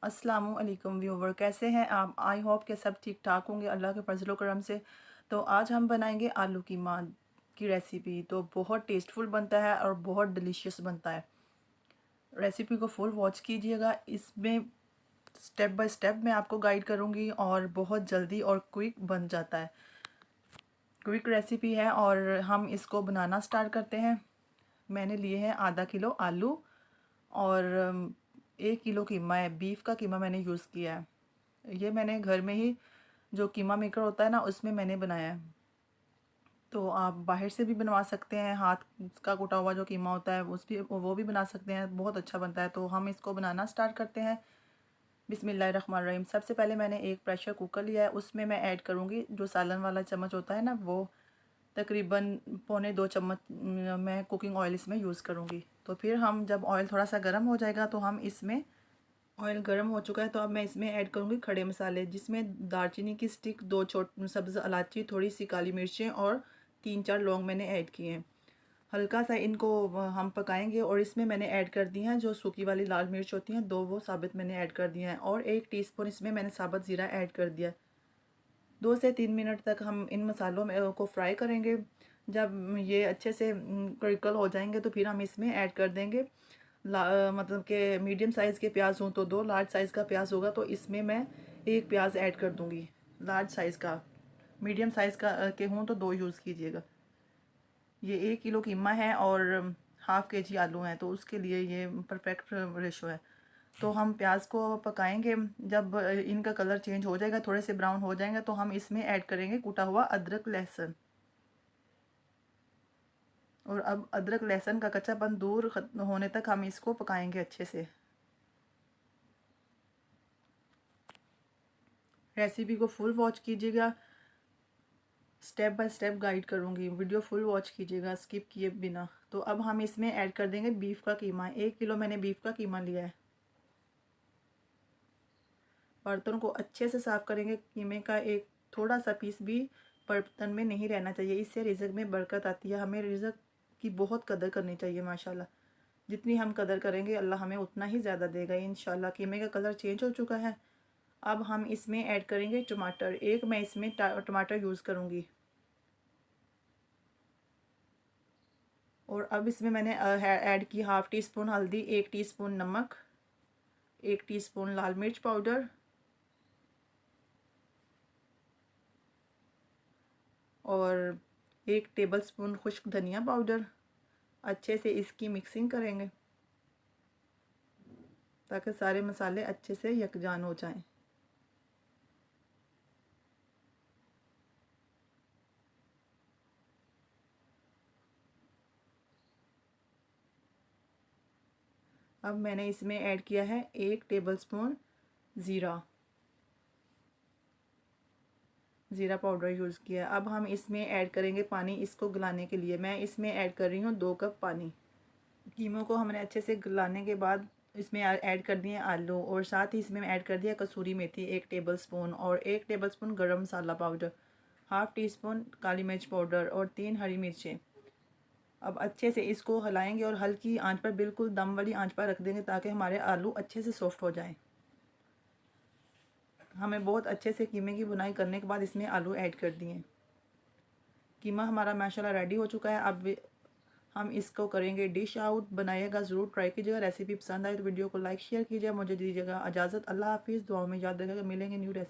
अस्सलामु अलैकुम व्यूवर, कैसे हैं आप? आई होप कि सब ठीक ठाक होंगे अल्लाह के फजलो करम से। तो आज हम बनाएंगे आलू कीमा की रेसिपी। तो बहुत टेस्टफुल बनता है और बहुत डिलीशियस बनता है। रेसिपी को फुल वॉच कीजिएगा। इसमें स्टेप बाय स्टेप मैं आपको गाइड करूंगी और बहुत जल्दी और क्विक बन जाता है। क्विक रेसिपी है और हम इसको बनाना स्टार्ट करते हैं। मैंने लिए हैं आधा किलो आलू और 1 किलो कीमा है। बीफ का कीमा मैंने यूज़ किया है। ये मैंने घर में ही जो कीमा मेकर होता है ना, उसमें मैंने बनाया है। तो आप बाहर से भी बनवा सकते हैं। हाथ का कुटा हुआ जो कीमा होता है वो भी बना सकते हैं, बहुत अच्छा बनता है। तो हम इसको बनाना स्टार्ट करते हैं। बिस्मिल्लाहिर्रहमानिर्रहीम। सबसे पहले मैंने एक प्रेशर कुकर लिया है, उसमें मैं ऐड करूँगी जो सालन वाला चम्मच होता है ना, वो तकरीबन पौने 2 चम्मच मैं कुकिंग ऑयल इसमें यूज़ करूँगी। तो फिर हम जब ऑयल थोड़ा सा गर्म हो जाएगा तो हम इसमें ऑयल गर्म हो चुका है तो अब मैं इसमें ऐड करूँगी खड़े मसाले, जिसमें दालचीनी की स्टिक, 2 सब्ज़ इलायची, थोड़ी सी काली मिर्चें और 3-4 लौंग मैंने ऐड किए हैं। हल्का सा इनको हम पकाएंगे और इसमें मैंने ऐड कर दी हैं जो सूखी वाली लाल मिर्च होती हैं, 2 वो साबित मैंने ऐड कर दिए हैं और 1 टीस्पून इसमें मैंने साबुत ज़ीरा ऐड कर दिया। 2 से 3 मिनट तक हम इन मसालों में को फ्राई करेंगे। जब ये अच्छे से क्रिकल हो जाएंगे तो फिर हम इसमें ऐड कर देंगे मतलब कि मीडियम साइज़ के प्याज हों तो 2, लार्ज साइज़ का प्याज होगा तो इसमें मैं 1 प्याज ऐड कर दूंगी लार्ज साइज़ का। मीडियम साइज़ का के हों तो 2 यूज़ कीजिएगा। ये 1 किलो कीमा है और हाफ़ केजी आलू हैं, तो उसके लिए ये परफेक्ट रेशो है। तो हम प्याज को पकाएंगे। जब इनका कलर चेंज हो जाएगा, थोड़े से ब्राउन हो जाएंगे, तो हम इसमें ऐड करेंगे कुटा हुआ अदरक लहसुन। और अब अदरक लहसुन का कच्चापन दूर होने तक हम इसको पकाएंगे अच्छे से। रेसिपी को फुल वॉच कीजिएगा, स्टेप बाय स्टेप गाइड करूँगी, वीडियो फुल वॉच कीजिएगा स्किप किए बिना। तो अब हम इसमें ऐड कर देंगे बीफ का कीमा। 1 किलो मैंने बीफ का कीमा लिया है। बर्तन को अच्छे से साफ़ करेंगे। कीमे का एक थोड़ा सा पीस भी बर्तन में नहीं रहना चाहिए, इससे रिज़्क में बरकत आती है। हमें रिज़्क की बहुत कदर करनी चाहिए माशाल्लाह। जितनी हम कदर करेंगे अल्लाह हमें उतना ही ज़्यादा देगा इंशाल्लाह। कीमे का कलर चेंज हो चुका है। अब हम इसमें ऐड करेंगे टमाटर। एक मैं इसमें टमाटर यूज़ करूँगी। और अब इसमें मैंने ऐड की 1/2 टीस्पून हल्दी, 1 टीस्पून नमक, 1 टीस्पून लाल मिर्च पाउडर और 1 टेबलस्पून खुश्क धनिया पाउडर। अच्छे से इसकी मिक्सिंग करेंगे ताकि सारे मसाले अच्छे से यकजान हो जाएं। अब मैंने इसमें ऐड किया है 1 टेबलस्पून ज़ीरा पाउडर यूज़ किया। अब हम इसमें ऐड करेंगे पानी इसको गलाने के लिए। मैं इसमें ऐड कर रही हूँ 2 कप पानी। कीमों को हमने अच्छे से गलाने के बाद इसमें ऐड कर दिए आलू और साथ ही इसमें ऐड कर दिया कसूरी मेथी 1 टेबलस्पून और 1 टेबलस्पून गरम मसाला पाउडर, 1/2 टीस्पून काली मिर्च पाउडर और 3 हरी मिर्चें। अब अच्छे से इसको हिलाएंगे और हल्की आंच पर, बिल्कुल दम वाली आंच पर रख देंगे ताकि हमारे आलू अच्छे से सॉफ्ट हो जाएं। हमें बहुत अच्छे से कीमे की बुनाई करने के बाद इसमें आलू ऐड कर दिए। कीमा हमारा माशाल्लाह रेडी हो चुका है। अब हम इसको करेंगे डिश आउट। बनाइएगा, ज़रूर ट्राई कीजिएगा। रेसिपी पसंद आए तो वीडियो को लाइक शेयर कीजिए। मुझे दीजिएगा इजाज़त। अल्लाह हाफिज़। दुआओं में याद रखिएगा। मिलेंगे न्यू रेसिपी।